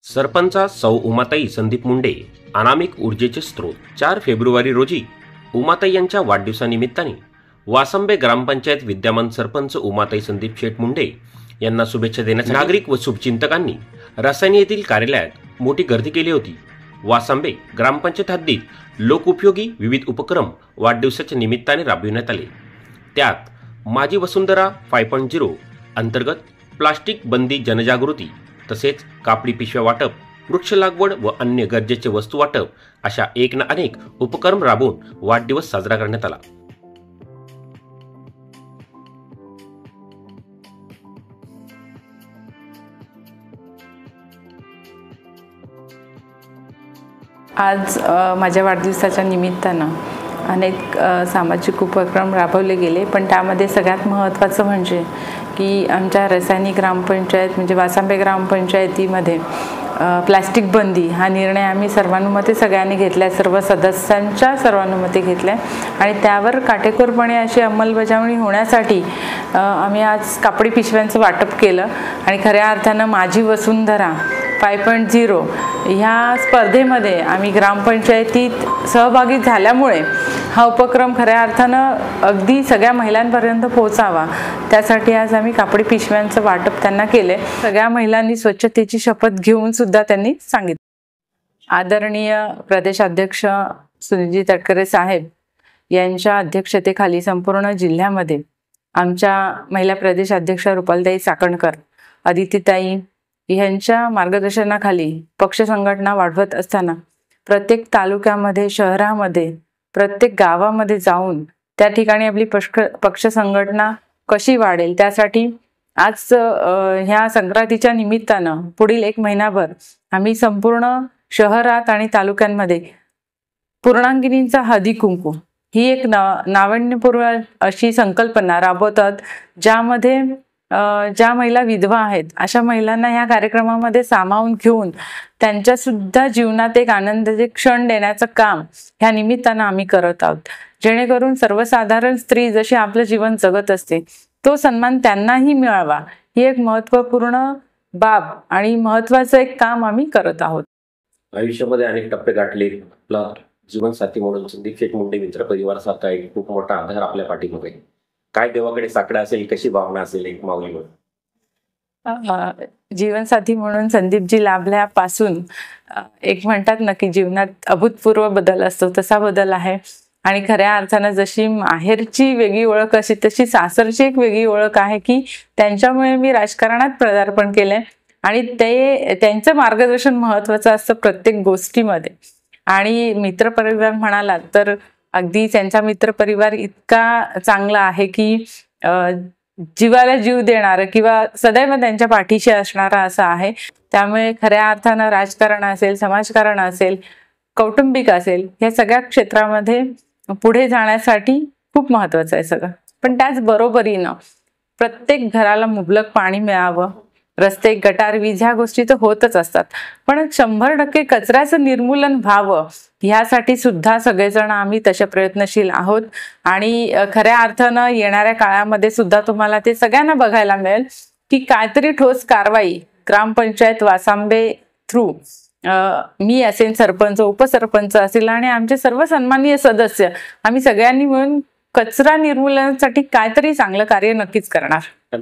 सरपंचा सौ उमाताई संदीप मुंडे अनामिक ऊर्जेचे स्रोत। 4 फेब्रुवारी रोजी उमाताई यांच्या वाढदिवसानिमित्ताने वासंबे ग्रामपंचायत विद्यमान सरपंच उमाताई संदीप शेठ मुंडे यांना शुभेच्छा देण्यासाठी नागरिक व शुभचिंतकांनी रसायनी येथील कार्यालयात मोठी गर्दी केली होती। वासंबे ग्रामपंचायत हद्दीत लोकोपयोगी विविध उपक्रम वाढदिवसाच्या निमित्ताने राबविण्यात आले। त्यात माझी वसुंधरा 5.0 अंतर्गत प्लास्टिक बंदी जनजागृती तसेच कापडी पिशव्या वाटप, वृक्ष लागवड व अन्य गरजेचे वस्तू वाटप अशा एक ना अनेक उपक्रम राबवून वाढदिवस साजरा करण्यात आला। आज माझ्या वाढदिवसाच्या निमित्तानं अनेक सामाजिक उपक्रम राबवले गेले, पण त्यामध्ये सगळ्यात महत्त्वाचं म्हणजे की आमच्या रसायनी ग्रामपंचायत म्हणजे वासंबे ग्रामपंचायतीमध्ये प्लास्टिक बंदी हा निर्णय आम्ही सर्वानुमते सगळ्यांनी घेतला, सर्व सदस्यांच्या सर्वानुमते घेतल्या आणि त्यावर काटेकोरपणे अशी अंमलबजावणी होण्यासाठी आम्ही आज कापडी पिशव्यांचं वाटप केलं आणि खऱ्या अर्थानं माझी वसुंधरा 5.0 ह्या स्पर्धेमध्ये आम्ही ग्रामपंचायतीत सहभागी झाल्यामुळे हा उपक्रम खऱ्या अर्थानं अगदी सगळ्या महिलांपर्यंत पोहोचावा, त्यासाठी आज आम्ही कापडी पिशव्यांचं वाटप त्यांना केले। सगळ्या महिलांनी स्वच्छतेची शपथ घेऊन सुद्धा त्यांनी सांगितलं। आदरणीय प्रदेशाध्यक्ष सुनीलजी तटकरे साहेब यांच्या अध्यक्षतेखाली संपूर्ण जिल्ह्यामध्ये आमच्या महिला प्रदेशाध्यक्ष रुपालताई चाकणकर, अदितीताई यांच्या मार्गदर्शनाखाली पक्ष संघटना वाढवत असताना प्रत्येक तालुक्यामध्ये, शहरामध्ये, प्रत्येक गावामध्ये जाऊन त्या ठिकाणी आपली पक्ष संघटना कशी वाढेल त्यासाठी आज ह्या संक्रांतीच्या निमित्तानं पुढील 1 महिनाभर आम्ही संपूर्ण शहरात आणि तालुक्यांमध्ये पूर्णांगिनींचा हळदी कुंकू ही एक नाविन्यपूर्ण अशी संकल्पना राबवतात, ज्यामध्ये ज्या महिला विधवा आहेत अशा महिलांना ह्या कार्यक्रमामध्ये सामावून घेऊन त्यांच्या सुद्धा जीवनात एक आनंदाचे क्षण देण्याचं काम ह्या निमित्तानं आम्ही करत आहोत, जेणेकरून सर्वसाधारण स्त्री जशी आपलं जीवन जगत असते तो सन्मान त्यांनाही मिळावा, ही एक महत्त्वपूर्ण बाब आणि महत्त्वाचं एक काम आम्ही करत आहोत। आयुष्यामध्ये अनेक टप्पे गाठले, आपला जीवनसाथी म्हणून संदीप शेठ मुंडे मित्र परिवारासारखा एक खूप मोठा आधार आपल्या पाठीमागे, काय देवाकडे साकडं असेल, कशी भावना असेल एक माऊली म्हणून? जीवनसाथी म्हणून संदीपजी लाभल्यापासून एक म्हणतात ना की जीवनात अभूतपूर्व बदल असतो, तसा बदल आहे आणि खऱ्या अर्थानं जशी माहेरची वेगळी ओळख अशी तशी सासरची एक वेगळी ओळख आहे की त्यांच्यामुळे मी राजकारणात पदार्पण केलंय आणि त्यांचं मार्गदर्शन महत्त्वाचं असतं प्रत्येक गोष्टीमध्ये। आणि मित्रपरिवार म्हणालात तर अगदी त्यांचा मित्रपरिवार इतका चांगला आहे की जीवाला जीव देणारं किंवा सदैव त्यांच्या पाठीशी असणारा असा आहे, त्यामुळे खऱ्या अर्थानं राजकारण असेल, समाजकारण असेल, कौटुंबिक असेल, या सगळ्या क्षेत्रामध्ये पुढे जाण्यासाठी खूप महत्त्वाचं आहे सगळं। पण त्याच बरोबरीनं प्रत्येक घराला मुबलक पाणी मिळावं, रस्ते, गटार, वीज ह्या गोष्टी तर होतच असतात, पण 100% कचऱ्याचं निर्मूलन व्हावं ह्यासाठी सुद्धा सगळेजण आम्ही तसे प्रयत्नशील आहोत आणि खऱ्या अर्थानं येणाऱ्या काळामध्ये सुद्धा तुम्हाला ते सगळ्यांना बघायला मिळेल की काहीतरी ठोस कारवाई ग्रामपंचायत वासंबे थ्रू मी असेल, सरपंच, उपसरपंच असेल आणि आमचे सर्व सन्माननीय सदस्य आम्ही सगळ्यांनी मिळून कचरा निर्मूलनासाठी काहीतरी चांगलं कार्य नक्कीच करणार।